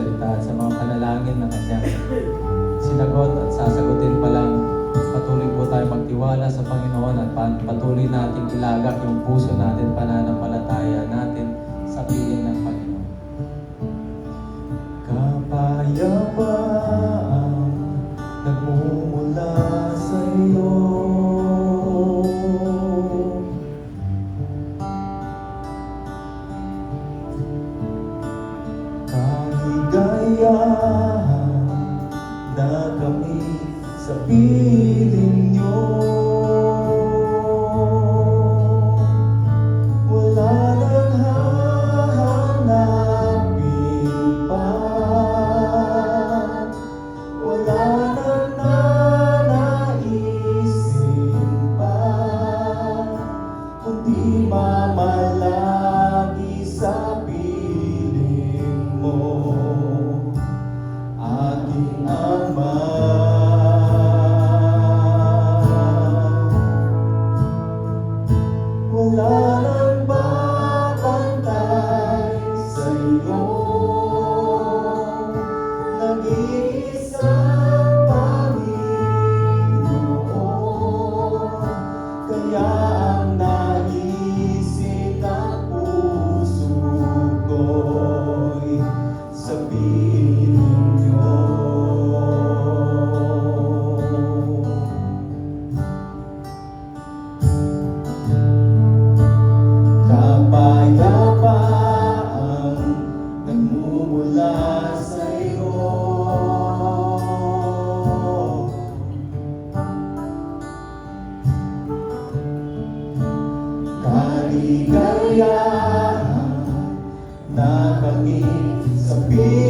salita at sa mga panalangin na kanyang sinagot at sasagutin pa lang. Patuloy po tayo magtiwala sa Panginoon at patuloy nating ilagak yung puso natin, pananampalataya natin sa piling ng Panginoon. Kapayapaan nagmumula sa iyo, kaligayahan na kami sa piling niyo. Wala nang hahanapin pa, wala nang nanaisin pa, kundi mamalagi sa piling mo, aking Ama. Wala nang babantay sa'yo, nag-iisang Panginoon, kaya ang naisin ng puso ko'y sabihin niyo. Kapayapaan nagmumula sa iyo, kaligayahan na kami sa piling